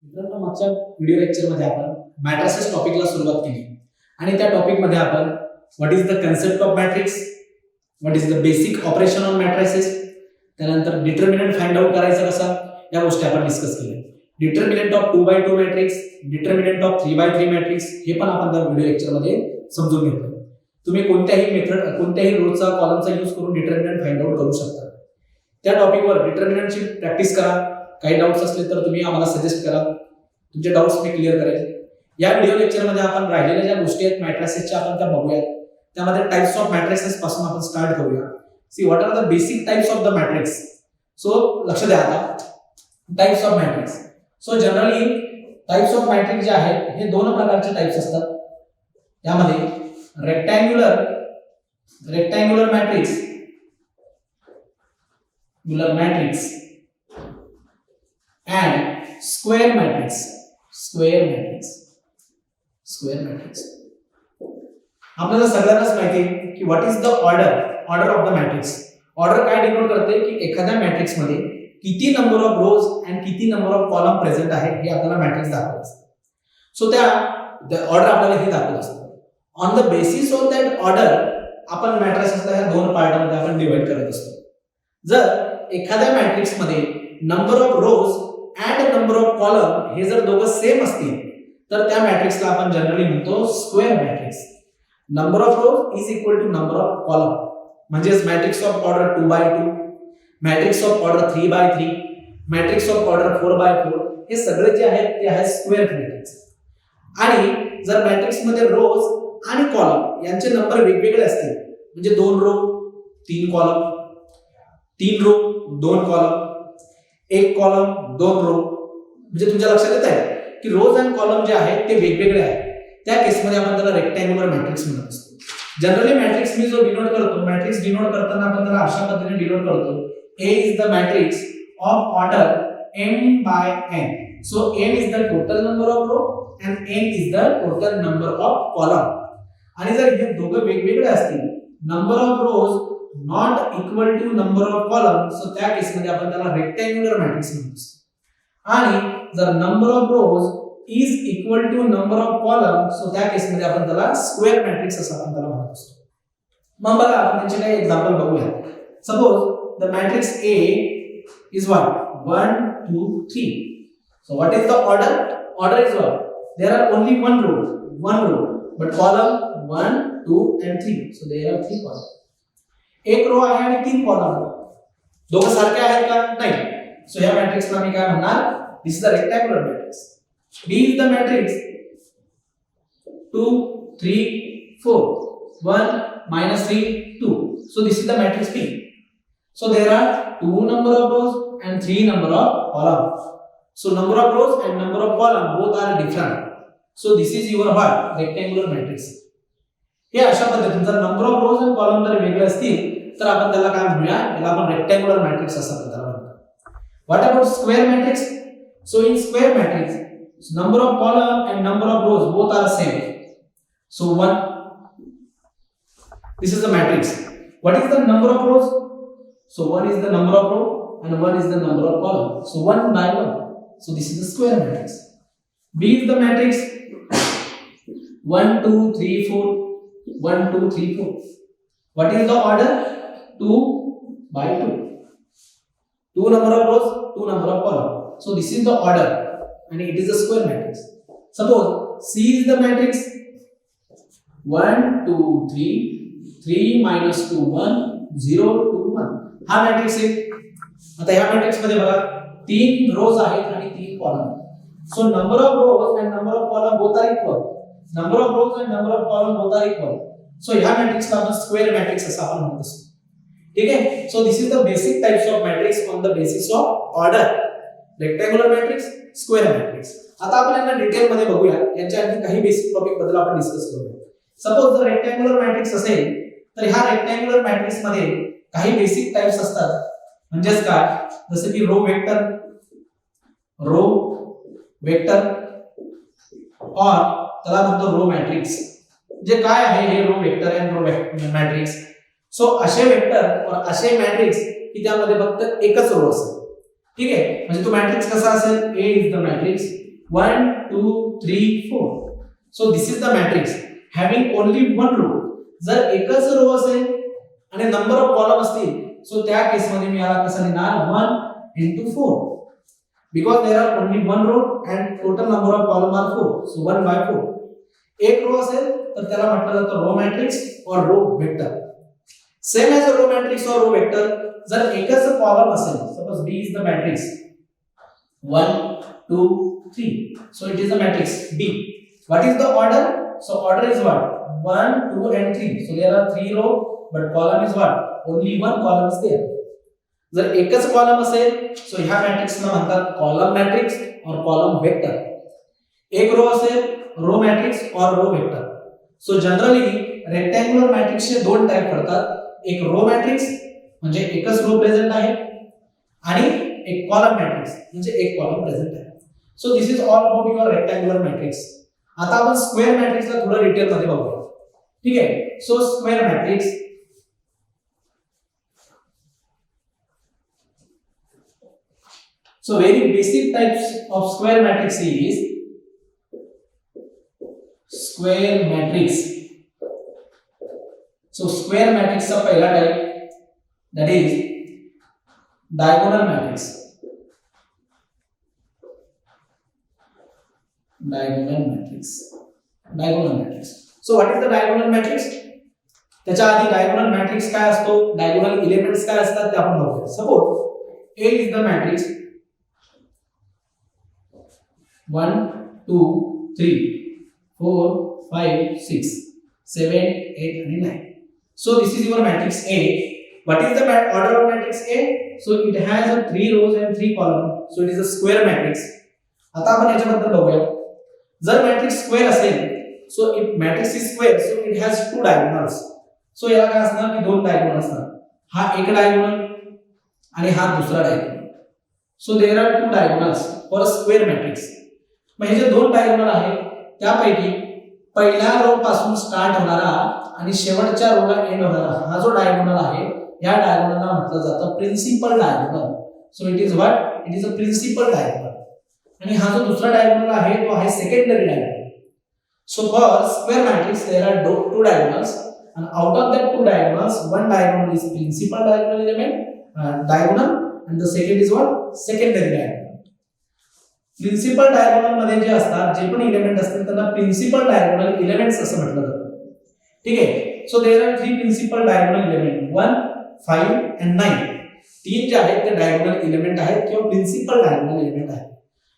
मित्रांनो मागच्या video lecture मध्ये आपण मॅट्रिसेस टॉपिकला सुरुवात केली आणि त्या टॉपिक मध्ये आपण what is the concept of matrix, what is the basic operation on matrices, त्यानंतर डिटर्मिनंट फाइंड आउट करायचं कसं या गोष्टी आपण डिस्कस केल्या. Determinant of 2x2 matrix, determinant of 3x3 matrix हे पण आपण त्या व्हिडिओ लेक्चर मध्ये समजून घेतलं. तुम्ही कोणत्याही मेथड कोणत्याही रोचा कॉलमचा यूज करून डिटर्मिनंट फाइंड आउट करू शकता. त्या टॉपिकवर डिटर्मिनंटची प्रॅक्टिस करा. काही डाउट्स असले तर तुम्ही आम्हाला सजेस्ट करा, तुमचे डाउट्स मी क्लिअर करेन. या व्हिडिओ लेक्चर मध्ये आपण राहिलेल्या ज्या गोष्टी आहेत मॅट्रिसेसच्या आपण त्या बघूया. त्यामध्ये टाइप्स ऑफ मॅट्रिसेस पासून आपण स्टार्ट करूया. See what are the basic types of the matrix. So लक्ष द्या आता, types of matrix. So generally types of matrix जे आहेत हे दोन प्रकारचे टाइप्स असतात. यामध्ये rectangular matrix and square matrix. आपल्याला सगळ्यांनाच माहिती आहे की what is the order of the matrix. Order काय डिनोट करते की एखाद्या मॅट्रिक्स मध्ये किती नंबर ऑफ रोज आणि किती नंबर ऑफ कॉलम प्रेझेंट आहे हे आपल्याला मॅट्रिक्स दाखवत असते. सो त्या ऑर्डर आपल्याला हे दाखवत असतं. On the basis of that order आपण मॅट्रिक्सला ह्या दोन पार्टमध्ये आपण डिवाइड करत असतो. जर एखाद्या मॅट्रिक्स मध्ये number of rows and number of column हे जर दोघं सेम असतील तर त्या मॅट्रिक्सला आपण जनरली म्हणतो square matrix. Number of rows is equal to number of column, म्हणजेच matrix of order 2x2, matrix of order 3x3, matrix of order 4x4 हे सगळे जे आहेत ते आहेत स्क्वेअर मॅट्रिक्स. आणि जर मॅट्रिक्स मध्ये रोज आणि कॉलम यांचे नंबर वेगवेगळे असतील, म्हणजे 2 row 3 column, 3 row 2 column, 1 column 2 row, म्हणजे तुमच्या लक्षात येत आहे की रोज आणि कॉलम जे आहेत ते वेगवेगळे आहेत, त्या केसमध्ये आपण त्याला रेक्टँग्युलर मॅट्रिक्स म्हणत असतो. जनरली मॅट्रिक्स मी जो डिनोट करतो, मॅट्रिक्स डिनोट करताना आपण त्याला अशा पद्धतीने डिनोट करतो. A is the matrix of order m by n. So m is the total number of row and n is the total number of column. आणि जर हे दोघं वेगवेगळे असतील, number of rows not equal to number of column, so त्या केसमध्ये आपण त्याला रेक्टँग्युलर मॅट्रिक्स म्हणतो. आणि जर number of rows is equal to number of column, so त्या केसमध्ये आपण त्याला स्क्वेअर मॅट्रिक्स असं आपण त्याला म्हणत असतो. मग बघा आपण त्याचे काही एक्झाम्पल बघूया. Suppose the matrix A is what? 1 2 3. So what is the order? Order is what? There are only one row, but column 1 2 and 3. So there are 3 columns. एक रो आहे आणि 3 कॉलम. दोघं सारखे आहेत का? नाही. सो या मॅट्रिक्सला मी काय म्हणणार? This is the rectangular matrix. B is the matrix 2 3 4 1 -3 2. So this is the matrix B. So there are 2 number of rows and 3 number of columns. So number of rows and number of columns both are different. So this is your what? Rectangular matrix. हे अशा पद्धतीने जर number of रोज आणि column जर वेगळे असतील तर आपण त्याला काय म्हणूया? याला आपण रेक्टँग्युलर मॅट्रिक्स असं म्हणतो. What about square matrix? So in square matrix number of column and number of rows both are same. So 1, this is the matrix. What is the number of rows? So 1 is the number of row and 1 is the number of column. So 1 by 1. So this is the square matrix. B is the matrix 1 2 3 4 1 2 3 4. What is the order? 2 by 2. 2 number of rows, 2 number of column. So this is the order. And it is a square matrix. Suppose C is the matrix 1 2 3 3 -2 1 0 2 1. हा मॅट्रिक्स आहे. आता या matrix मध्ये बघा 3 रोज आहेत आणि 3 column. So number of rows and number of column both are equal. Number of rows and number of column both are equal. So या मॅट्रिक्सला आपण स्क्वेअर मॅट्रिक्स असं आपण म्हणत असतो. ठीक आहे. So this is the basic types of matrix on the basis of order. Rectangular matrix, square matrix. आता आपण यांना डिटेल मध्ये बघूया. यांच्या आणखी काही बेसिक टॉपिक बद्दल आपण डिस्कस करूया. सपोज जर रेक्टँग्युलर मॅट्रिक्स असेल तर ह्या रेक्टँग्युलर मॅट्रिक्स मध्ये काही बेसिक टाइप्स असतात. म्हणजेच काय? जसं की रो वेक्टर और त्याला म्हणतो रो मॅट्रिक्स. जे काय आहे हे row vector and row matrix. So असे वेक्टर और असे मॅट्रिक्स की त्यामध्ये फक्त एकच रो असेल. ठीक आहे. म्हणजे तो मॅट्रिक्स कसा असेल? A is the matrix 1 2 3 4. So this is the matrix having only one row. जर एकच रो असेल आणि नंबर ऑफ कॉलम असतील सो त्या केस मध्ये मी याला कसं लिहिणार 1 into 4 because there are only one row and total number of column are 4, so 1 by 4. एक रो असेल तर त्याला म्हटलं जातं रो मॅट्रिक्स और row vector. Same as a row matrix और रो वेक्टर, जर एकच कॉलम असेल, suppose B is the matrix 1 2 3, so it is the matrix B. What is the order? So order is what? 1 2 and 3. So there are 3 row but column is what? Only one column is there. जर एकच column असेल so ह्या मॅट्रिक्सला म्हणतात column matrix और column vector. एक row असेल row matrix और row vector. So generally rectangular मॅट्रिक्सचे दोन टाइप पडतात. एक रो मॅट्रिक्स म्हणजे एकच रो प्रेझेंट आहे आणि एक कॉलम मॅट्रिक्स म्हणजे एक कॉलम प्रेझेंट आहे. So this is all about your rectangular matrix. आता आपण स्क्वेअर मॅट्रिक्सला थोडं डिटेल मध्ये बघूया. ठीक आहे. So square matrix, so very basic types of square matrix is square matrix. So square matrix का पहला type that is diagonal matrix. Diagonal matrix. Diagonal matrix. So what is the diagonal matrix? त्याच्या आधी diagonal matrix काय असतो, diagonal elements काय असतात ते आपण बघूया. Suppose A is the matrix 1 2 3 4 5 6 7 8 and 9. So this is your matrix A. What is the order of matrix A? So it has a 3 rows and 3 columns. So it is a square matrix. आता आपण याच्याबद्दल बघूया. जर matrix square असेल so if matrix is square so it has two diagonals. So याला काय असणार की दोन डायगोनल असणार. हा एक डायगोनल आणि हा दुसरा diagonal. So there are two diagonals for a square matrix. म्हणजे जे दोन डायगोनल आहेत त्यापैकी पहिल्या रो पासून स्टार्ट होणारा आणि शेवटच्या रोला एंड होणारा हा जो डायगोनल आहे या डायगोनलला म्हटलं जातं principal diagonal. So it is what? It is a principal diagonal. आणि हा जो दुसरा डायगोनल आहे तो आहे secondary diagonal. So for square matrix there are two diagonals and out of that two diagonals one diagonal is principal diagonal element diagonal and the second is what? Secondary diagonal. Principal diagonal मध्ये जे असतात जे पण element असतात त्यांना principal diagonal elements असं म्हटलं जातं. ठीक आहे. So there are 3 principal diagonal element 1 5 and 9. तीन जे आहेत ते डायगोनल एलिमेंट आहेत किंवा प्रिन्सिपल डायगोनल एलिमेंट आहेत.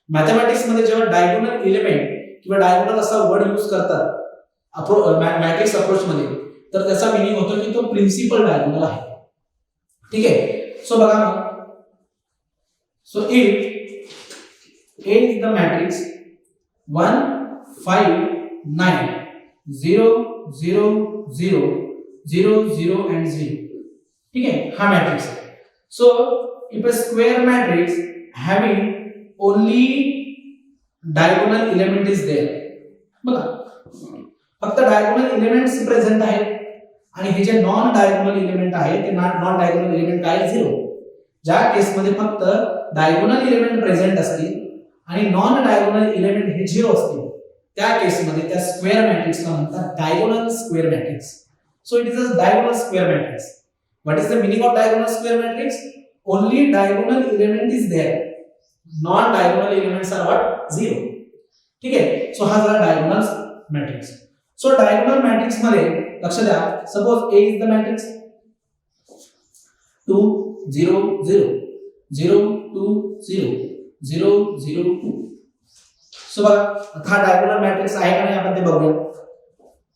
मॅथेमॅटिक्स मध्ये जेव्हा डायगोनल एलिमेंट किंवा डायगोनल असा वर्ड यूज करतात मॅट्रिक्स अप्रोच मध्ये तर त्याचा मीनिंग होतो की तो प्रिन्सिपल डायगोनल आहे. ठीक आहे. सो बघा मग. So if A is the matrix 1 5 9 0 0 0 0 0 and 0. ठीक है. हा मॅट्रिक्स आहे. So if a square matrix having only diagonal element is there. बघा फक्त डायगोनल एलिमेंट्स प्रेझेंट आहेत आणि हे जे नॉन डायगोनल एलिमेंट आहे ते नॉन डायगोनल एलिमेंट काय 0. ज्या केस मध्ये फक्त डायगोनल एलिमेंट प्रेझेंट असतील आणि नॉन डायगोनल एलिमेंट हे 0 असतील त्या केस मध्ये त्या स्क्वेअर मॅट्रिक्सला म्हणतात diagonal square matrix. So it is a diagonal square matrix. What is the meaning of diagonal square matrix? Only diagonal element is there. Non diagonal elements are what? 0. ठीक आहे. So हा झाला diagonal matrix. So diagonal matrix मध्ये लक्ष द्या. Suppose A is the matrix 2 0 0 0 2 0 0 0 2. So बघा हा diagonal matrix आहे का नाही आपण ते बघूया.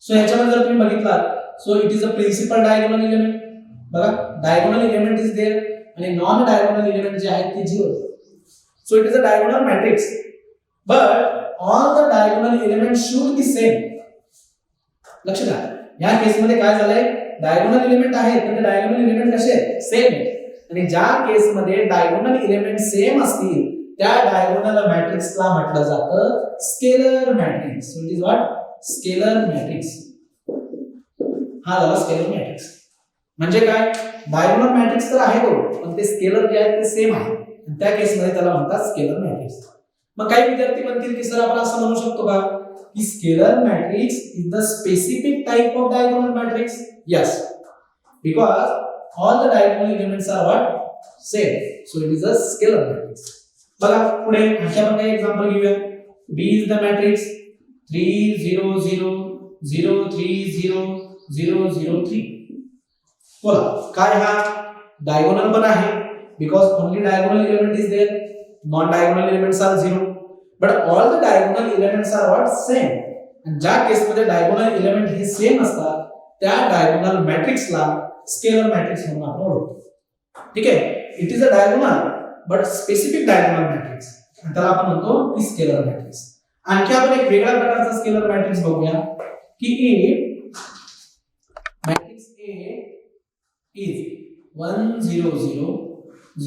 सो याच्यामध्ये जर तुम्ही बघितलात so it is a principal diagonal element. बघा डायगोनल एलिमेंट इज देअर आणि नॉन डायगोनल एलिमेंट जे आहेत ते 0. So it is a diagonal matrix but all the diagonal element should be same. लक्ष द्या. या केस मध्ये काय झालंय डायगोनल एलिमेंट आहेत पण ते डायगोनल एलिमेंट कसे आहेत? सेम आहेत. आणि ज्या केस मध्ये डायगोनल एलिमेंट सेम असतील त्या डायगोनल मॅट्रिक्सला म्हटलं जातं scalar matrix. So it is what? Scalar matrix. हा झाला स्केलर मॅट्रिक्स. म्हणजे काय डायगोनल मॅट्रिक्स तर आहे तो पण ते स्केलर जे आहेत ते सेम आहे त्या केस मध्ये त्याला म्हणतात स्केलर मॅट्रिक्स. मग काही विद्यार्थी म्हणतील की सर आपण असं म्हणू शकतो का की scalar matrix is the specific type of diagonal matrix? Yes, because all the diagonal elements are what? Same. So it is a scalar matrix. बघा पुढे आणखी आपण काही एक्झाम्पल घेऊया. B is the matrix 3 0 0 0 3 0 0 0 3. बोला काय हा डायगोनल पण आहे because only diagonal element is there, non diagonal elements are 0, but all the diagonal elements are what? Same. आणि ज्या केस मध्ये डायगोनल एलिमेंट हे सेम असतात त्या डायगोनल मॅट्रिक्सला स्केलर मॅट्रिक्स म्हणून आपण ओळखतो. ठीक आहे, it is a diagonal but specific diagonal matrix, त्याला आपण म्हणतो की स्केलर मॅट्रिक्स. आणखी आपण एक वेगळ्या प्रकारचा स्केलर मॅट्रिक्स बघूया की if matrix A is 1 0 0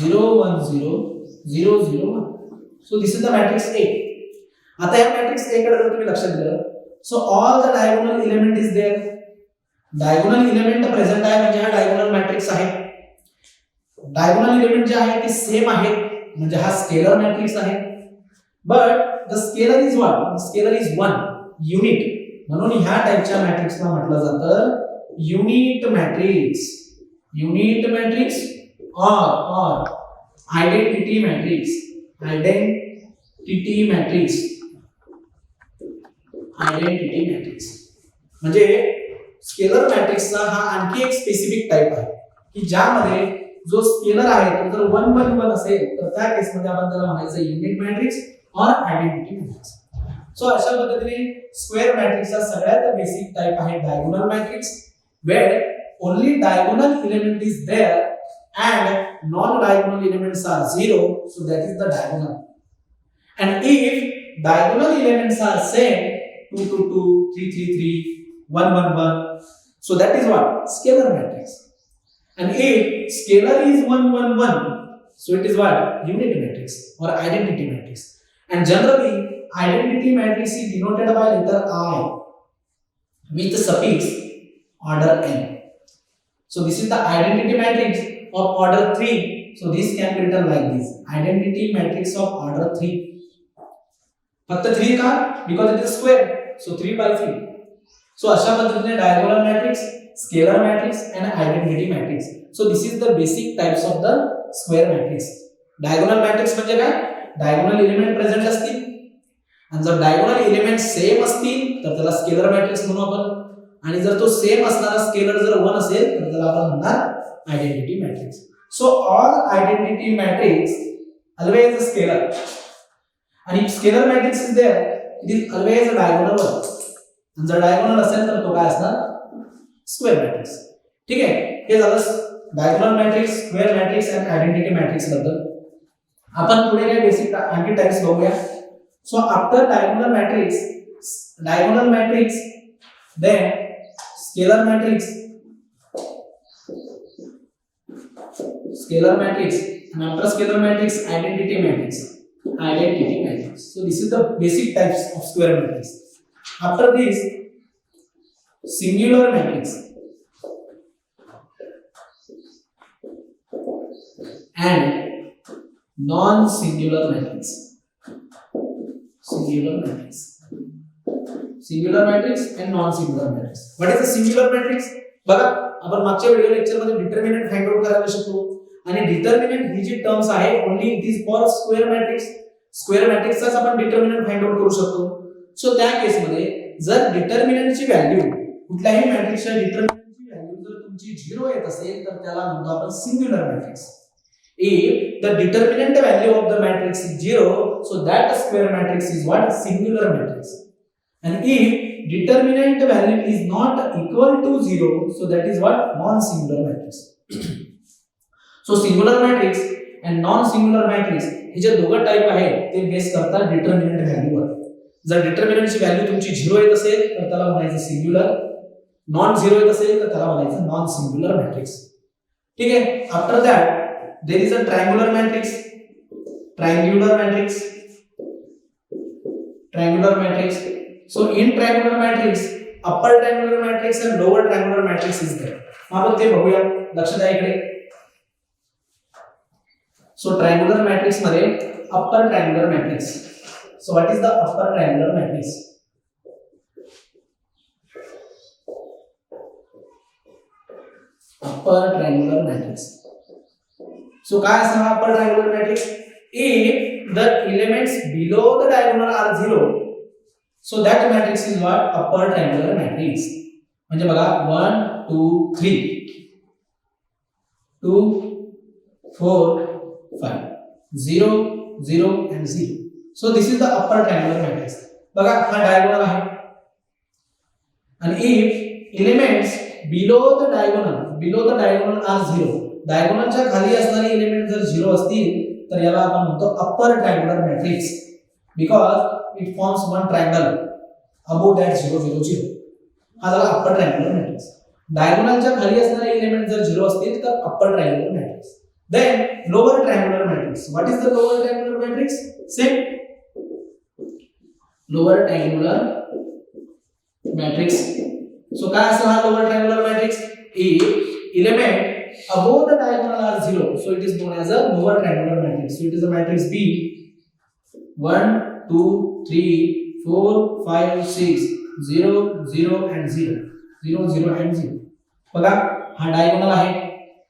0 1 0 0 0 1. So this is the matrix A. आता या मॅट्रिक्स A कडे जर तुम्ही लक्ष दिलं, so all the diagonal element is there. Diagonal element present आहे म्हणजे हा डायगोनल मॅट्रिक्स आहे. डायगोनल एलिमेंट जे आहे ते सेम आहेत म्हणजे हा स्केलर मॅट्रिक्स आहे. But the scalar is what? Scalar is 1 unit. म्हणून ह्या टाइपच्या मॅट्रिक्सला म्हटलं जातं युनिट मॅट्रिक्स. युनिट मॅट्रिक्स और identity matrix. Identity matrix. Identity matrix म्हणजे स्केलर मॅट्रिक्सचा हा आणखी एक स्पेसिफिक टाइप आहे की ज्यामध्ये जो स्केलर आहे तो जर 1 1 1 असेल तर त्या केस मध्ये आपण त्याला म्हणायचं युनिट मॅट्रिक्स और आयडेंटिटी मॅट्रिक्स. सो अशा पद्धतीने स्क्वेअर मॅट्रिक्सचा सगळ्यात बेसिक टाइप आहे diagonal matrix, where only diagonal element is there and non diagonal elements are 0, so that is the diagonal. And if diagonal elements are same 2 2 2 3 3 3 1 1 1, so that is what? Scalar matrix. And if scalar is 1 1 1, so it is what? Unit matrix or identity matrix. And generally identity matrix is denoted by letter I with suffix order n. So this is the identity matrix of order 3. So this can be written like this: identity matrix of order 3. फक्त 3 का? Because it is square, so 3 by 3. So अशा पद्धतीने diagonal matrix, scalar matrix and identity matrix. So this is the basic types of the square matrix. Diagonal matrix म्हणजे काय? Diagonal element present असतील आणि जर diagonal element same असतील तर त्याला स्केलर मॅट्रिक्स म्हणू आपण, आणि जर तो सेम असणारा स्केलर जर 1 असेल तर त्याला आपण म्हणणार identity matrix. So all identity matrix always scalar, आणि scalar matrix is there it is always a diagonal one. जर डायगोनल असेल तर तो काय असणार? Square matrix. ठीक आहे, हे झालं डायगोनल मॅट्रिक्स, स्क्वेअर मॅट्रिक्स आणि आयडेंटिटी मॅट्रिक्स बद्दल. आपण पुढे काही बेसिक आणखी टाइप्स बघूया. So after diagonal matrix then scalar matrix and after scalar matrix identity matrix. So this is the basic types of square matrix. After this, singular matrix and non-singular matrix. Singular matrix and non-singular matrix. What is a singular matrix? बघा आपण मागच्या video lecture मध्ये determinant find out करायला शिकलो, आणि determinant ही जी terms आहे only it is for square matrix. Square मॅट्रिक्सचाच आपण डिटर्मिनंट फाइंड आउट करू शकतो. सो त्या केस मध्ये जर डिटर्मिनंटची व्हॅल्यू कुठल्याही मॅट्रिक्सच्या डिटर्मिनंटची व्हॅल्यू जर तुमची 0 येत असेल तर त्याला म्हणतो आपण singular matrix. If the determinant value of the matrix is 0, so that square matrix is what? Singular matrix. And if determinant value is not equal to 0, so that is what? Non-singular matrix. So singular matrix and non-singular matrix हे जे दोघं type आहेत ते base करतात determinant व्हॅल्यूवर. जर डिटर्मिनंटची value तुमची 0 येत असेल तर त्याला म्हणायचं सिंग्युलर, नॉन 0 येत असेल तर त्याला म्हणायचं नॉन सिंग्युलर मॅट्रिक्स. ठीक आहे. After that there is a triangular matrix. So in triangular matrix, upper triangular matrix and lower triangular matrix is there. आपण ते बघूया, लक्ष द्या इकडे. सो ट्रायंग्युलर मॅट्रिक्स मध्ये upper triangular matrix So what is the upper triangular matrix? Upper triangular matrix. So काय असणार upper triangular matrix? If the elements below the diagonal are 0, so that matrix is what? Upper triangular matrix. म्हणजे बघा 1 2 3 2 4 5 0 0 and 0. So this is the upper triangular matrix. बघा हा diagonal आहे आणि if elements below the diagonal are 0, diagonalच्या खाली असणारे element जर 0 असतील तर याला आपण म्हणतो अपर triangular matrix, because it forms one triangle above that 0 0 0. हा झाला अपर ट्रायंगुलर मॅट्रिक्स. डायगोनलच्या खाली असणारे एलिमेंट जर 0 असतील तर upper triangular matrix. Then lower triangular matrix. What is the lower triangular matrix? Same lower triangular matrix. So काय असं हा lower triangular matrix? If element above the diagonal are 0, so it is known as a lower triangular matrix. So it is a matrix B 1 2 3 4 5 6 0 0 and 0 0 0 and 0. बघा हा diagonal आहे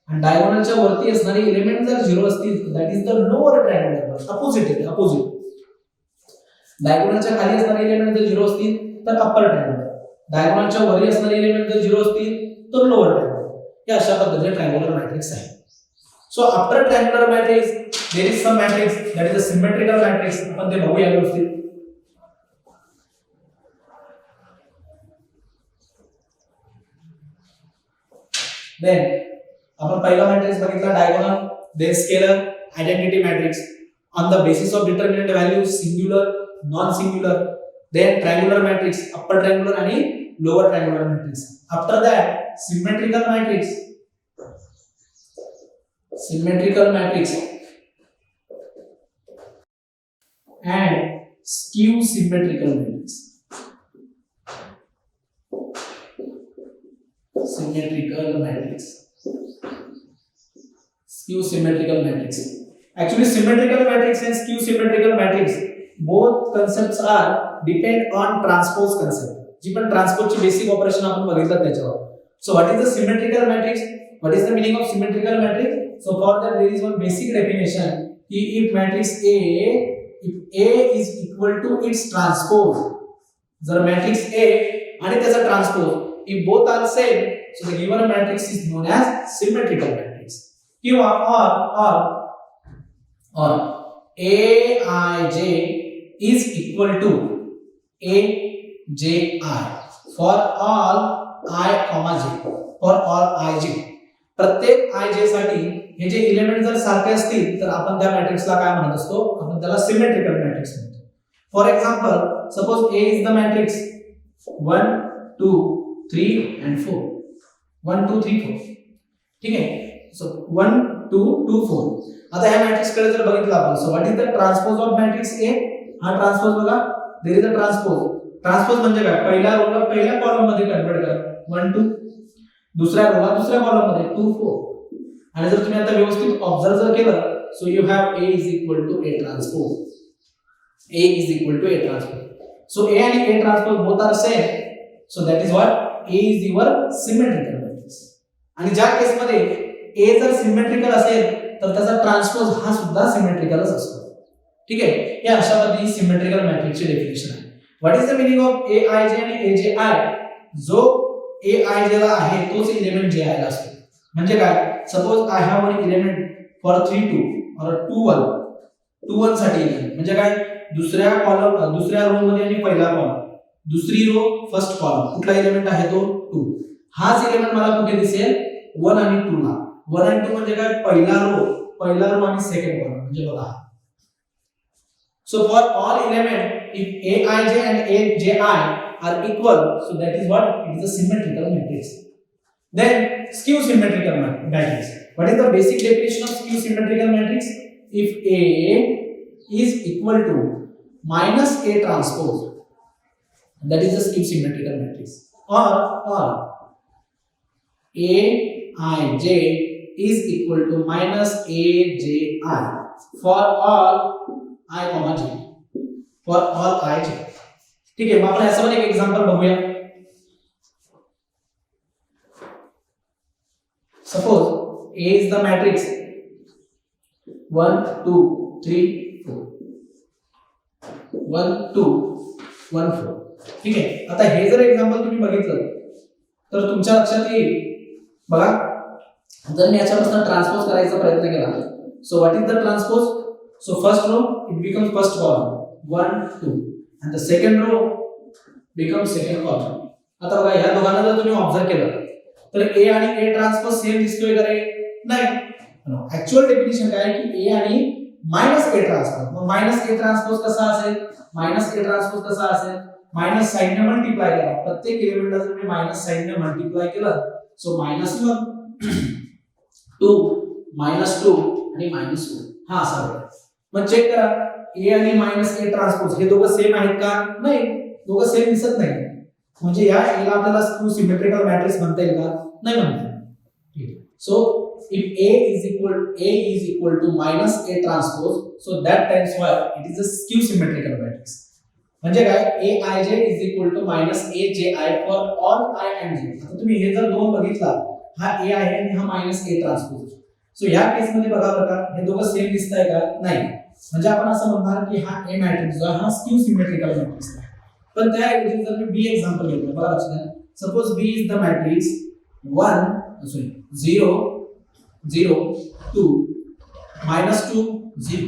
आणि डायगोनलच्या वरती असणारे element जर 0 असतील तर that is the lower triangular. Opposite आहे, अपोजिट. डायगोनलच्या खाली असणारे एलिमेंट जर 0 असतील तर अप्पर ट्रायंगुलर, डायगोनलच्या वरी असणारे एलिमेंट जर 0 असतील तर लोअर ट्रायंगुलर. हे अशा पद्धतीने ट्रायंगुलर मॅट्रिक्स आहे. So after triangular matrix there is some matrix that is a symmetrical matrix. आपण ते बघूया व्यवस्थित. देन आपण पहिला मॅट्रिक्स बघितला diagonal, then scalar, identity matrix on the basis of determinant values singular, non singular. Then triangular matrix, upper triangular आणि lower triangular matrix. After that symmetrical matrix, symmetrical matrix and skew symmetrical matrix. Symmetrical matrix, skew symmetrical matrix. Actually symmetrical matrix and skew symmetrical matrix both concepts are depend on transpose concept. जी पण transpose ची basic operation आपण बघितलं त्याच्यावर. So what is the symmetrical matrix? What is the meaning of symmetrical matrix? So for that there is one basic definition. If matrix A, if A is equal to its transpose, जर matrix A आणि त्याचा transpose if both are same, so the given matrix is known as symmetrical matrix. किंवा or Aij is equal to Aji for all I, j, for all ij. प्रत्येक ij साठी हे जे element जर सारखे असतील तर आपण त्या मॅट्रिक्सला काय म्हणत असतो? आपण त्याला सिमेट्रिकल मॅट्रिक्स म्हणतो. For example suppose A is the matrix 1 2 3 and 4 1 2 3 4. ठीक आहे. सो 1 2 2 4. आता ह्या मॅट्रिक्स कडे जर बघितलं आपण, so what is the transpose of matrix A? हा ट्रान्सपोज बघा, there is a transpose. Transpose म्हणजे काय? पहिल्या रोला पहिल्या कॉलम मध्ये कन्वर्ट करा 1 2, दुसऱ्या रोला दुसऱ्या कॉलम मध्ये 2 4. आणि जर तुम्ही आता व्यवस्थित ऑब्झर्व जर केलं, so you have A is equal to A transpose. A is equal to A transpose. So A आणि A transpose both are same, so that is what A is your symmetrical matrix. आणि ज्या केस मध्ये A जर symmetrical असेल तर त्याचा transpose हा सुद्धा सिमेट्रिकलच असतो. ठीक आहे. हे अशा पद्धतीने सिमेट्रिकल मॅट्रिक्सचे डेफिनेशन आहे. What is the meaning of Aij आणि Aji? जो Aij ला आहे तोच एलिमेंट Ji ला असतो. म्हणजे काय? Suppose I have one element for 3 2 और 2 1. 2 1 साठी एलिमेंट म्हणजे काय? दुसऱ्या कॉलम दुसऱ्या रो मध्ये आणि पहिला कॉलम, दुसरी रो फर्स्ट कॉलम, कुठला एलिमेंट आहे तो 2. हाच एलिमेंट मला कुठे दिसेल? 1 आणि 2 ला. 1 आणि 2 म्हणजे काय? पहिला रो आणि सेकंड कॉलम. म्हणजे बघा, so for all element if Aij and Aji are equal, so that is what? It is a symmetrical matrix. Then skew symmetrical matrix. What is the basic definition of skew symmetrical matrix? If A is equal to minus A transpose, that is the skew symmetrical matrix. Or Aij is equal to minus Aji for all I, j. For all I j. ठीक आहे, मग आपण याचं पण एक example बघूया. Suppose A is the matrix 1 2 3 4 1 2 1 4. ठीक आहे, आता हे जर एक्झाम्पल तुम्ही बघितलं तर तुमच्या लक्षात येईल बघा. जर मी याच्यापासून ट्रान्सपोज करायचा प्रयत्न केला, so what is the transpose? So first row it becomes first column 1 2 and the second row becomes second column. आता बघा या दोघांना जर तुम्ही ऑब्झर्व केलं तर A आणि A ट्रान्सपोज सेम दिसतोय का रे? नाही. ऍक्च्युअल डेफिनेशन काय आहे की A आणि -A ट्रान्सपोज. मग -A ट्रान्सपोज कसा असेल? -A ट्रान्सपोज कसा असेल? मायनस साइन ने मल्टिप्लाय करा. प्रत्येक एलिमेंटला जर मी मायनस साइन ने मल्टिप्लाय केलं सो -1 2 -2 आणि -2 हा असा होईल. मग चेक करा A आणि -A ट्रान्सपोज हे दोघं सेम आहेत का? नाही, दोघं सेम दिसत नाही. म्हणजे या एला आपल्याला स्क्यू सिमेट्रिकल मॅट्रिक्स म्हणता येईल का? नाही म्हणता येईल. So if A is equal to -A transpose, so that times what? It is a skew symmetrical matrix. म्हणजे काय? Aij is equal to -Aji for all I and j. आता तुम्ही हे जर दोन बघितला, हा A आहे आणि हा -A ट्रान्सपोज. सो या केस मध्ये बघा बरं का, हे दोघं सेम दिसताय का? नाही. म्हणजे आपण असं म्हणणार की हा A मॅट्रिक्स जो हा स्क्यू सिमेट्रिकल मॅट्रिक्स आहे. पण त्याऐवजी जर मी B एक्झाम्पल घेतलं, बघा लक्षात द्या. Suppose B is the matrix 0 0 2 -2 0.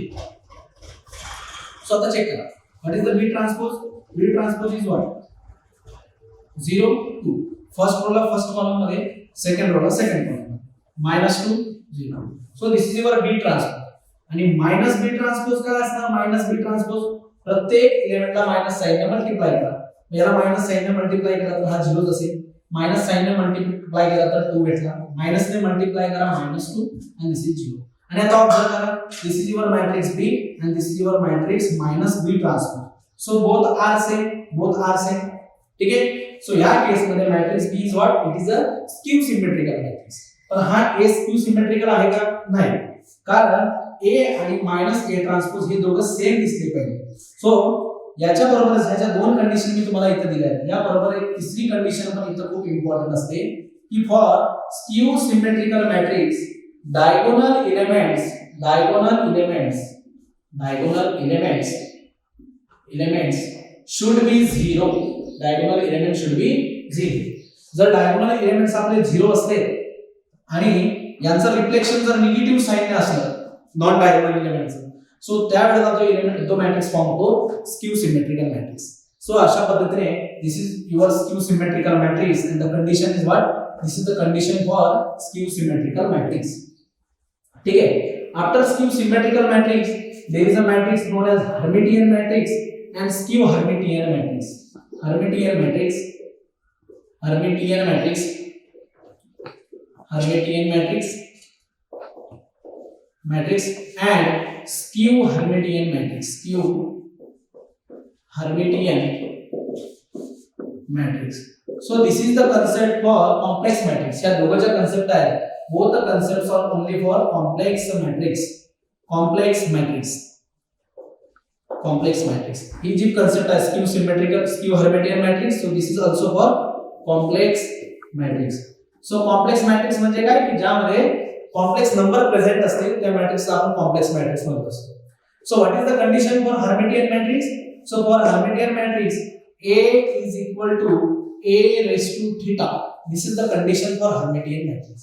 So आता चेक करा. What is the B transpose? B transpose is what? 0 2. First row ला फर्स्ट कॉलम मध्ये, सेकंड रो ला सेकंड कॉलम मध्ये -2 0. So this is your B transpose. आणि -B transpose काय असणार? -B transpose प्रत्येक एलिमेंटला मायनस साइन ने मल्टिप्लाय करा. याला मायनस साइन ने मल्टिप्लाय केला तर हा 0 असेल. मायनस साइन ने मल्टिप्लाय केला तर 2 भेटला. मायनस ने मल्टिप्लाय करा -2 आणि दिस इज 0. आणि आता ऑब्झर्व करा, this is your matrix B and this is your matrix -B transpose. So both are same. ठीक आहे. सो या केस मध्ये matrix B is what? It is a skew symmetrical matrix. पण हा A skew symmetrical आहे का? नाही. कारण A आणि -A ट्रान्सपोज हे दोघं सेम दिसले पाहिजे. सो याच्या बरोबरच ह्याच्या दोन कंडिशन मी तुम्हाला इथे दिल्या आहेत. या बरोबर एक तिसरी कंडिशन पण इथे खूप इम्पॉर्टंट असते की for skew symmetrical matrix diagonal elements should be 0. diagonal element should be 0. जर diagonal elements आपले 0 असले आणि यांचं रिफ्लेक्शन जर निगेटिव्ह साइन ने असलं नॉन डायगोनल एलिमेंट्स, सो त्यावेळेला जो एलिमेंट तो मॅट्रिक्स फॉर्म होतो स्क्यू सिमेट्रिकल मॅट्रिक्स. सो अशा पद्धतीने this is your skew symmetrical matrix and the condition is what? This is the condition for skew symmetrical matrix. ठीक है. After skew symmetrical matrix there is a matrix known as Hermitian matrix and skew Hermitian matrix. Hermitian matrix and skew Hermitian matrix. So this is the concept for complex matrix. या दोघांचा concept आहे. Both the concepts are only for complex matrix. He G concept आहे skew symmetrical, skew hermitian matrix, so this is also for complex matrix. So complex matrix म्हणजे काय की ज्यामध्ये complex number present असते त्या matrix ला आपण complex matrix म्हणत असतो. So what is the condition for Hermitian matrix? So for Hermitian matrix A is equal to A raised to theta. This is the condition for Hermitian matrix.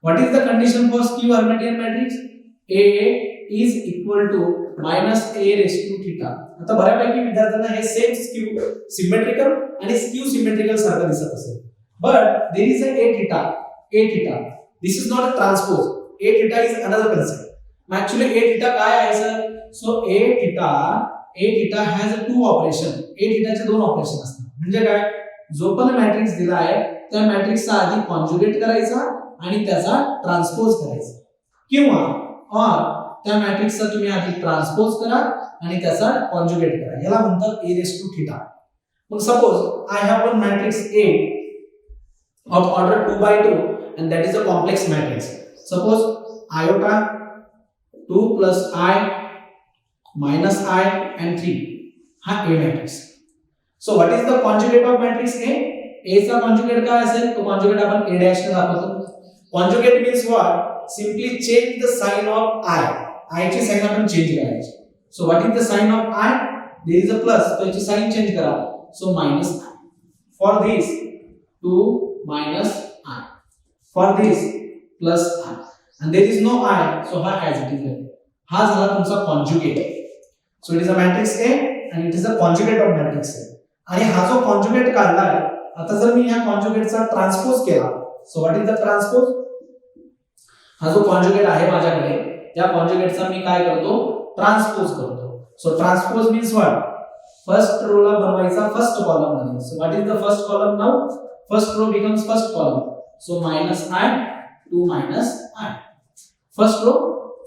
What is the condition for skew Hermitian matrix? A is equal to -A raised to theta. आता बऱ्यापैकी विद्यार्थ्यांना हे same skew symmetrical आणि skew symmetrical सारखं दिसत असेल. But there is a theta. This is not a transpose. A theta is another concept. Actually A theta काय आहे sir? So A theta has two operation. A theta चे दोन operation असतात. म्हणजे काय? जो पण मॅट्रिक्स दिला आहे त्या मॅट्रिक्सचा आधी कॉन्जुगेट करायचा आणि त्याचा ट्रान्सपोज करायचा, किंवा त्या मॅट्रिक्सचा तुम्ही आधी ट्रान्सपोज करा आणि त्याचा कॉन्जुगेट करा. याला म्हणतात A raised to theta. मग suppose I have one matrix A of order 2 by 2 and that is a complex matrix. Suppose iota 2 plus I minus I and 3 हा A matrix. So what is the conjugate of matrix A? A चा conjugate काय असेल? तो conjugate आपण A dash ने दाखवतो. Conjugate means what? Simply change the sign of I. I ची sign आपण चेंज करायची. So what is the sign of I? There is a plus, तो याची साइन चेंज करा. So minus I. For this 2 minus I. For this plus I. And there is no I, so हा as it is. हा झाला तुमचा conjugate. So it is a matrix A and it is a conjugate of matrix A. आणि हा जो conjugate काढलाय, आता जर मी या कॉन्जुगेटचा ट्रान्सपोज केला, so what is the transpose? हा जो कॉन्जुगेट आहे माझ्याकडे, त्या कॉन्जुगेटचा मी काय करतो? ट्रान्सपोज करतो. So transpose means what? First row ला बनवायचा फर्स्ट कॉलम मध्ये. So what is the first column now? First row becomes first column. So minus I, 2 minus I. First row,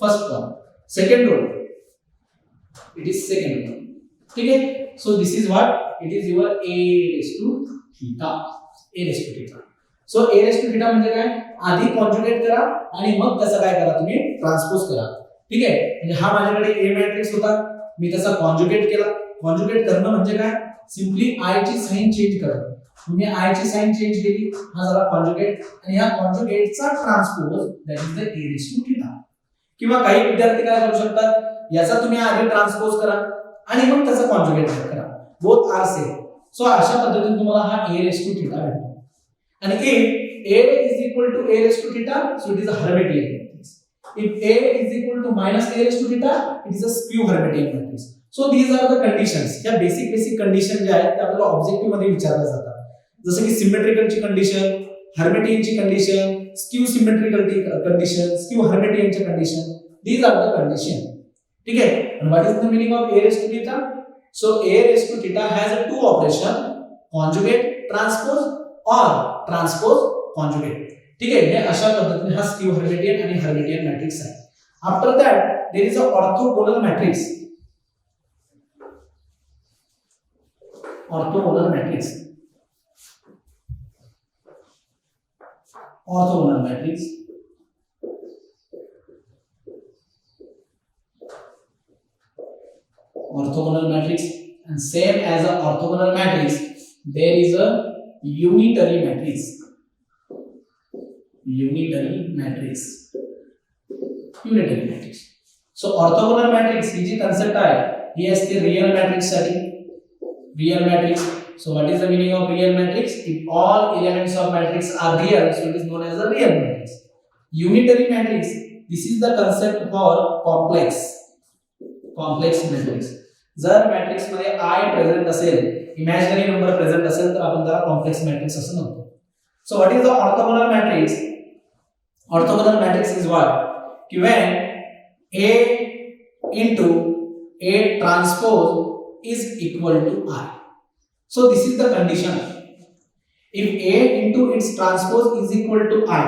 first column. Second row, it is second row. ठीक है? So this is what? It is your A raised to theta. A raised to theta. So A raised to theta म्हणजे काय? आधी conjugate करा आणि मग त्याचा काय करा तुम्ही? ट्रान्सपोज करा. ठीक आहे? म्हणजे हा माझ्याकडे A मॅट्रिक्स होता, मी त्याचा कॉन्जुगेट केला. कॉन्जुगेट करणं म्हणजे काय? सिंपली I ची साइन चेंज करणं. मी I ची साइन चेंज केली, हा झाला कॉन्जुगेट, आणि ह्या कॉन्जुगेटचा transpose that is the A raise to theta. किंवा काही विद्यार्थी काय करू शकतात, याचा तुम्ही आधी ट्रान्सपोज करा आणि मग त्याचा कॉन्जुगेट करा. Both are same. सो अशा पद्धतीने तुम्हाला हा A रेज टू थीटा भेटतो. आणि if A is equal to A raised to theta, so it is a Hermitian matrix. If A is equal to minus A raised to theta, it is a skew Hermitian matrix. So these are the conditions. या basic condition ज्या आहेत त्या आपल्याला objective मध्ये विचारल्या जातात. जसं की सिमेट्रिकलची कंडिशन, हर्मिटियनची condition, skew symmetrical condition, skew हर्मिटियनची condition. These are the condition. ठीक आहे. and what is the meaning of A raised to theta? So A raised to theta has a two operation, conjugate transpose or transpose conjugate. ठीक आहे. हे अशा पद्धतीने हा skew Hermitian आणि Hermitian matrix आहे. After that there is a orthogonal matrix. Orthogonal matrix. Orthogonal matrix. Orthogonal matrix, and same as a orthogonal matrix, there is a unitary matrix. Unitary matrix. Unitary matrix. So orthogonal matrix he G concept आहे ही असते real matrix साठी. Real matrix. So what is the meaning of real matrix? If all elements of matrix are real, so it is known as a real matrix. Unitary matrix, this is the concept for complex matrix. जर matrix मध्ये I present असेल, imaginary number present असेल तर आपण त्याला complex matrix असं म्हणतो. So what is the orthogonal matrix? Orthogonal matrix is what? की when A into A transpose is equal to I. So this is the condition. If A into its transpose is equal to I,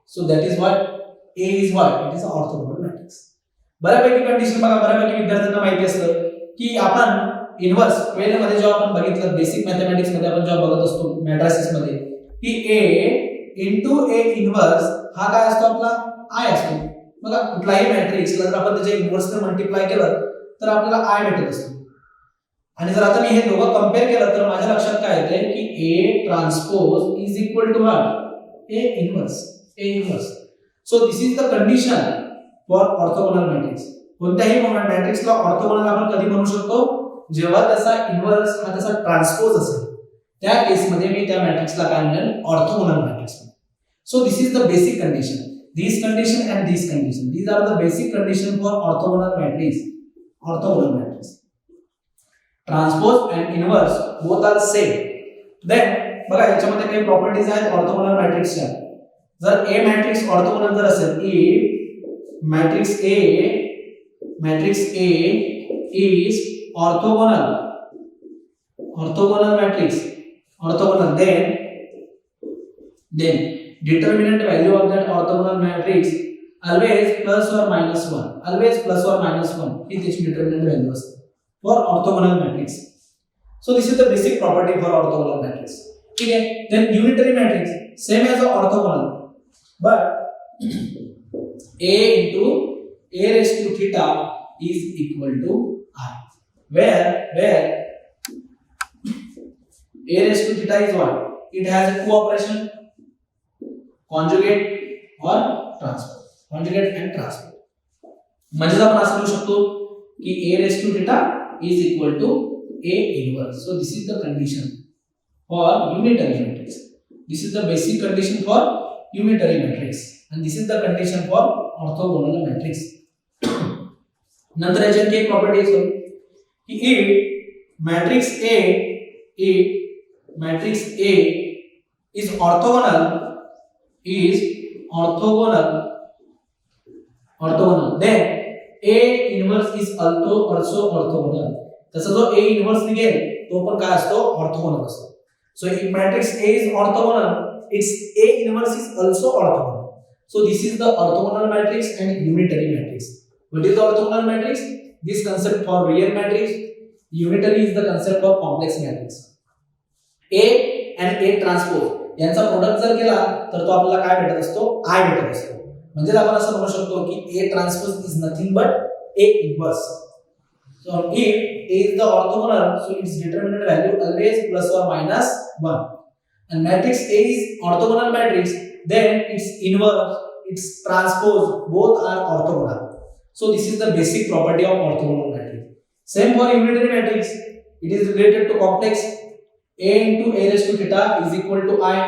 so that is what A is what? It is an orthogonal matrix. बऱ्यापैकी condition बघा, बऱ्यापैकी विद्यार्थ्यांना माहिती असतं की आपण inverse 12 मध्ये जेव्हा आपण बघितलं बेसिक मॅथमॅटिक्स मध्ये आपण जेव्हा बघत असतो मॅट्रिसेस मध्ये की A into A इन्व्हर्स हा काय असतो आपला I असतो. बघा कुठलाही मॅट्रिक्सला जर आपण त्याच्या इन्व्हर्सने मल्टिप्लाय केलं तर आपल्याला I भेटत असतो. आणि जर आता मी हे दोघं कंपेअर केलं तर माझ्या लक्षात काय येते की A transpose is equal to what? A inverse. So this is the condition for orthogonal matrix. कोणत्याही मॅट्रिक्सला ऑर्थोगोनल आपण कधी म्हणू शकतो? जेव्हा त्याचा इन्व्हर्स हा त्याचा ट्रान्सपोज असेल, त्या केस मध्ये मी त्या मॅट्रिक्सला काय म्हणेल? Orthogonal matrix. So this is the basic condition. These condition and these condition, these are the basic condition for orthogonal matrix. Orthogonal matrix. Transpose and inverse both are same. Then बघा याच्यामध्ये काही properties आहेत orthogonal मॅट्रिक्सच्या. जर A matrix orthogonal जर असेल, if matrix A is orthogonal matrix, then determinant value of that orthogonal matrix always plus or minus 1 ही त्याची determinant value असते for orthogonal matrix. So this is the basic property for orthogonal matrix. ठीक है. Then unitary matrix same as a orthogonal, but A into A raised to theta is equal to I, where A raised to theta is what? It has a cooperation, conjugate or transpose. Conjugate and transpose. म्हणजे आपण असं लिहू शकतो की A raised to theta is equal to A inverse. So this is the condition for unitary matrix. This is the basic condition for unitary matrix and this is the condition for orthogonal matrix. नंतर याची आणखी एक property आहे की if matrix A is orthogonal then A inverse is also orthogonal. तसा जो A inverse निघेल तो पण काय असतो orthogonal असतो. So if matrix A is orthogonal, its A inverse is also orthogonal. So this is the orthogonal matrix and unitary matrix. What is the orthogonal matrix? This concept for real matrix. Unitary is the concept of complex matrix. A and A transpose यांचा product जर केला तर तो आपल्याला काय भेटत असतो I भेटत असतो. म्हणजे आपण असं म्हणू शकतो की A transpose is nothing but A inverse. So if A is the orthogonal, so its determinant value always plus or minus 1. And matrix A is orthogonal matrix, then its inverse, its transpose both are orthogonal. So this is the basic property of orthogonal matrix. Same for unitary matrix. It is related to complex. A into A raised to theta is equal to I.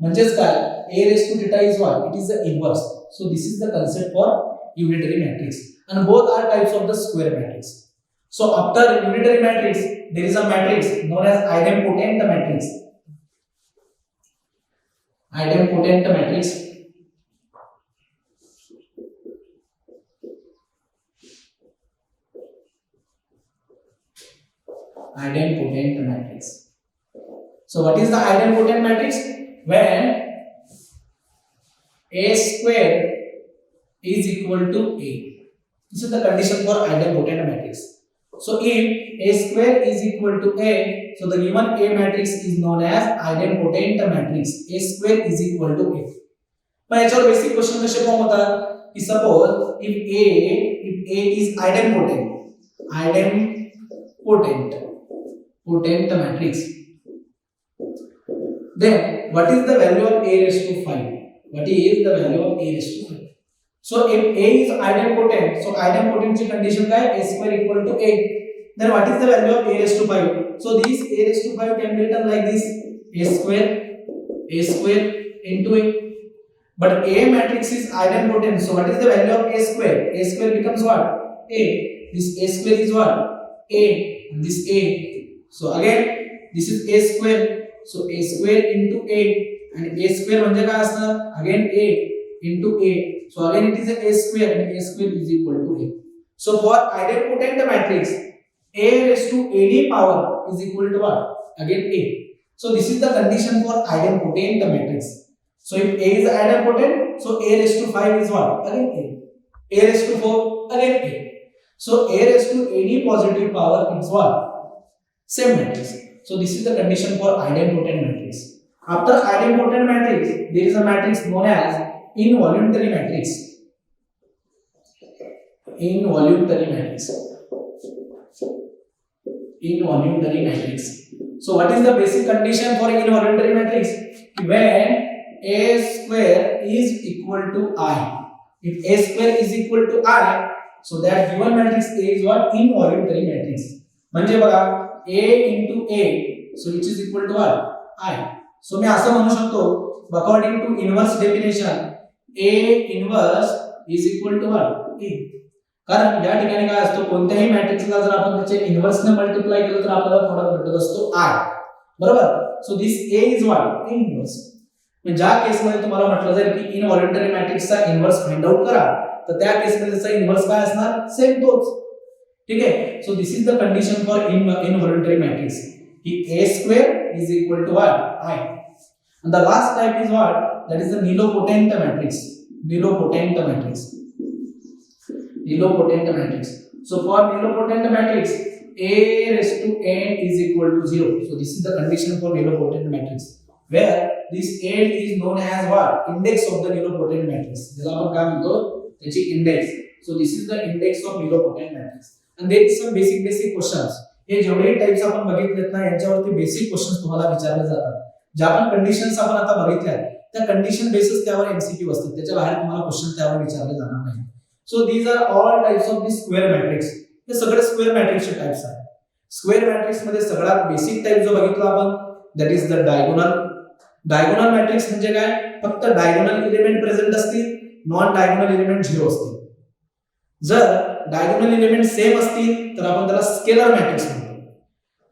म्हणजेच काय A raised to theta is what? It is the inverse. So this is the concept for unitary matrix. And both are types of the square matrix. So after unitary matrix, there is a matrix known as idempotent matrix. Idempotent matrix. Idempotent matrix. So what is the idempotent matrix? When A square is equal to A. This is the condition for idempotent matrix. So if A square is equal to A, so the given A matrix is known as idempotent matrix. A square is equal to A. पण याच्यावर basic question कसे form होतात की suppose if A is potent matrix, then what is the value of A raised to 5? What is the value of A raised to 5? So if A is idempotent, so idempotent condition काय A square equal to A. Then what is the value of A raised to 5? So this A raised to 5 can be written like this: A square into A. But A matrix is idempotent, so what is the value of A square? A square becomes what? A. This A square is what? A. And this A. So again, this is A square. So A square into A, and A square म्हणजे काय असणार? Again A into A. So again it is a square, and A square is equal to A. So for idempotent matrix, A raised to any power is equal to what? Again A. So this is the condition for idempotent matrix. So if A is idempotent, so A raised to 5 is what? Again A. A raised to 4, again A. So A raised to any positive power is what? Same matrix. So this is the condition for idempotent matrix. After idempotent matrix, there is a matrix known as involuntary matrix. Involuntary matrix. So what is the basic condition for involuntary matrix? When A square is equal to I. If A square is equal to I, so that given matrix A is what? Involuntary matrix. म्हणजे बघा A into A, so which is equal to what? I. So मी असं म्हणू शकतो, according to inverse definition, A inverse is equal to what? A. कारण या ठिकाणी काय असतो, कोणत्याही मॅट्रिक्सला जर आपण त्याचे इन्व्हर्सने मल्टिप्लाय केलं तर आपल्याला प्रोडक्ट भेटत असतो I. बरोबर? So this A is what? A inverse. म्हणजे ज्या केस मध्ये तुम्हाला म्हटलं जाईल की इनव्हॉलंटरी मॅट्रिक्सचा इन्व्हर्स फाइंड आउट करा, तर त्या केस मध्ये त्याचा इन्व्हर्स काय असणार? सेम तोच. ठीक आहे. So this is the condition for इनव्हॉलंटरी matrix की A square is equal to what? I. And the last type is what? That is the nilpotent matrix. Nilpotent matrix. So for nilpotent matrix, A raised to n is equal to 0. So this is the condition for nilpotent matrix, where this n is known as what? Index of the nilpotent matrix. ज्याला आपण काय म्हणतो? त्याची index. So this is the index of nilpotent matrix. And there is some basic questions. हे जेवढेही types आपण बघितलेत ना यांच्यावरती बेसिक क्वेश्चन तुम्हाला विचारले जातात. ज्या पण कंडिशन्स आपण आता बघितल्या त्या कंडिशन बेसिस त्यावर एमसीक्यू असतात, त्याच्या बाहेर तुम्हाला क्वेश्चन त्यावर विचारले जाणार नाही. So these are all types of the square matrix. हे सगळे स्क्वेअर मॅट्रिक्सचे टाइप्स आहेत. स्क्वेअर मॅट्रिक्स मध्ये सगळ्यात बेसिक टाइप जो बघितला आपण that is the diagonal. Diagonal matrix म्हणजे काय, फक्त डायगोनल एलिमेंट प्रेझेंट असतील, नॉन डायगोनल एलिमेंट 0 असतील. जर डायगोनल एलिमेंट सेम असतील तर आपण त्याला स्केलर मॅट्रिक्स म्हणतो.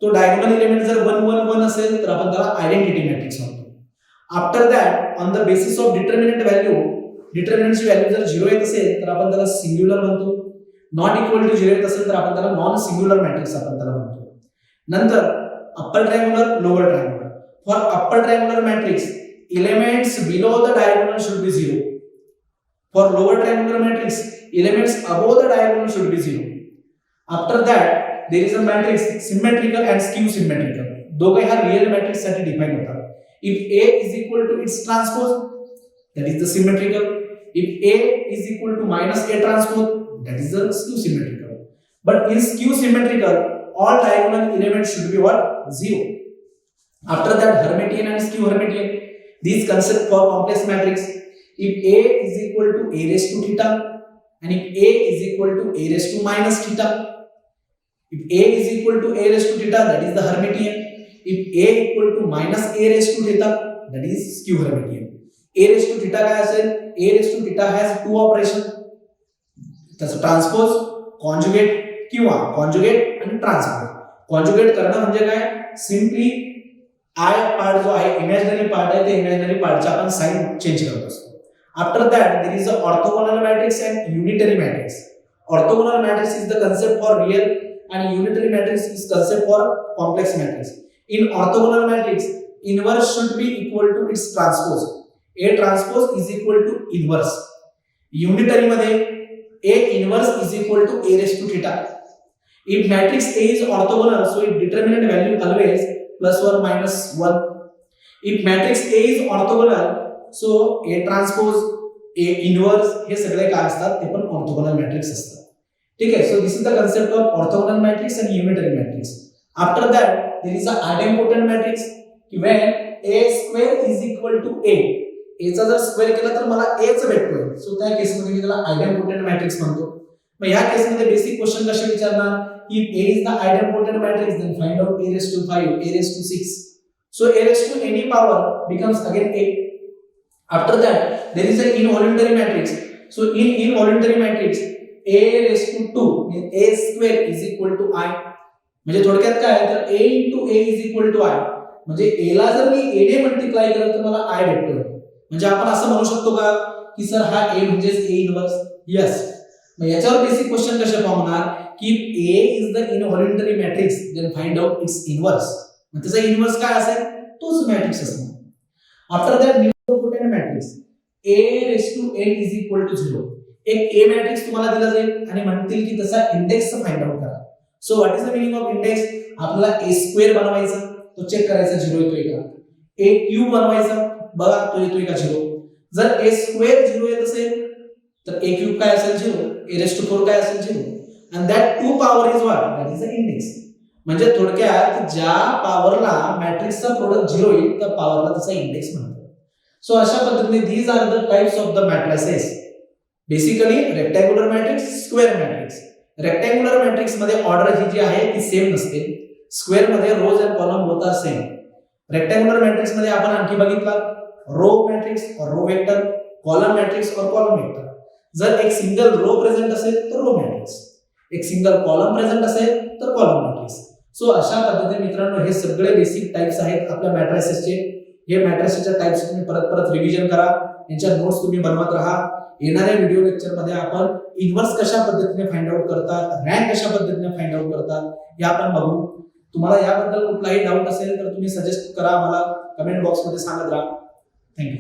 तो डायगोनल एलिमेंट जर 1 1 1 असेल तर आपण त्याला आयडेंटिटी मॅट्रिक्स म्हणतो. After that on the basis of determinant value, डिटर्मिनंटची व्हॅल्यू जर 0 येत असेल तर आपण त्याला सिंग्युलर म्हणतो. नॉट इक्वल टू 0 येत असेल तर आपण त्याला नॉन सिंग्युलर मॅट्रिक्स आपण त्याला म्हणतो. नंतर upper triangular, lower triangular. For upper triangular matrix elements below the diagonal should be 0. For lower triangular matrix elements above the diagonal should be 0. After that there is a matrix symmetrical and skew symmetrical. दोघे हा real matrix साठी define होतात. If A is equal to its transpose, that is the symmetrical. If A is equal to minus A transpose, that is the skew symmetrical. But in skew symmetrical, all diagonal elements should be what? 0. After that, Hermitian and skew Hermitian. These concept for complex matrix. If A is equal to A raised to theta, and if A is equal to A raised to minus theta, if A is equal to A raised to theta, that is the Hermitian. If A equal to minus A raised to theta, that is skew Hermitian. A raised to theta काय असेल? A raised to theta has two operation. त्याचं transpose, conjugate किंवा conjugate आणि transpose. Conjugate करणं म्हणजे काय? Simply I part जो आहे इमॅजिनरी पार्ट आहे ते इमॅजिनरी पार्टचा आपण साइन चेंज करत असतो. After that, there is a orthogonal matrix and unitary matrix. Orthogonal matrix is the concept for real, and unitary matrix is concept for complex matrix. In orthogonal matrix, inverse should be equal to its transpose. A transpose is equal to inverse. Unitary मध्ये A inverse is equal to A raised to theta. If matrix A is orthogonal, so its determinant value always plus or minus 1. If matrix A is orthogonal, so A transpose, A inverse हे सगळे काय असतात ते पण orthogonal matrix असतात. ठीक आहे. So this is the concept of orthogonal matrix आणि unitary matrix. After that there is a idempotent matrix की when A square is equal to A. A चा जर स्क्वेअर केला तर मला A च भेटतोय. सो त्या केस मध्ये मी त्याला आयडेम्पोटेंट मॅट्रिक्स म्हणतो. मग या केस मध्ये बेसिक क्वेश्चन कसे विचारणार की A is the idempotent matrix then find out A raised to 5, A raised to 6. So A raised to any power becomes again A. After that, there is an involuntary matrix. So in involuntary matrix, A raised to 2 means A square is equal to I. म्हणजे थोडक्यात काय तर A into A is equal to I. म्हणजे A ला जर मी A ने multiply केलं तर मला I भेटतोय. म्हणजे आपण असं म्हणू शकतो का की सर हा A म्हणजे A इनवर्स? यस. मग याच्यावर बेसिक क्वेश्चन कसे फॉर्म होणार की A is the involuntary matrix then find out its inverse. मग त्याचा इनवर्स काय असेल? तोच मॅट्रिक्स असणार. आफ्टर दॅट निम्नलिखित matrix A raised to n is equal to 0. एक A मॅट्रिक्स तुम्हाला दिला जाईल आणि म्हणतील की त्याचा इंडेक्स फाइंड आउट करा. So what is the meaning of index? आपल्याला A स्क्वेअर बनवायचा, तो चेक करायचा 0 येतोय का. A क्यूब बनवायचा, बघा तो येतोय का 0. जर A स्क्वेअर 0 येत असेल तर A क्यूब काय असेल 0, A raised to 4 काय असेल 0. and that 2 power is what? That is the index. म्हणजे थोडक्यात ज्या पॉवरला मॅट्रिक्सचा प्रोडक्ट 0 येईल त्या पॉवरला त्याचा इंडेक्स म्हणतात. सो अशा पद्धतीने these are the types of the matrices. Basically rectangular matrix, square matrix. Rectangular matrix मध्ये ऑर्डर ही जी आहे ती सेम नसते. स्क्वेअर मध्ये rows and column both are same. Rectangular matrix मध्ये आपण आणखी बघितला रो मॅट्रिक्स और रो वेक्टर, कॉलम मॅट्रिक्स और कॉलम वेक्टर. जर एक सिंगल रो प्रेझेंट असेल तर रो मॅट्रिक्स, एक सिंगल कॉलम प्रेझेंट असेल तर कॉलम मॅट्रिक्स. सो अशा पद्धतीने मित्रांनो हे सगळे बेसिक टाइप्स आहेत आपल्या मॅट्रिसेसचे. हे मॅट्रिसेसच्या टाइप्स तुम्ही परत परत रिव्हिजन करा, यांच्या नोट्स तुम्ही बनवत राहा. येणाऱ्या व्हिडिओ लेक्चर मध्ये आपण इन्व्हर्स कशा पद्धतीने फाइंड आउट करतात, रँक कशा पद्धतीने फाइंड आउट करतात हे आपण बघू. तुम्हाला याबद्दल कुठलाही डाऊट असेल तर तुम्ही सजेस्ट करा, मला कमेंट बॉक्स मध्ये सांगत राहा. थँक्यू.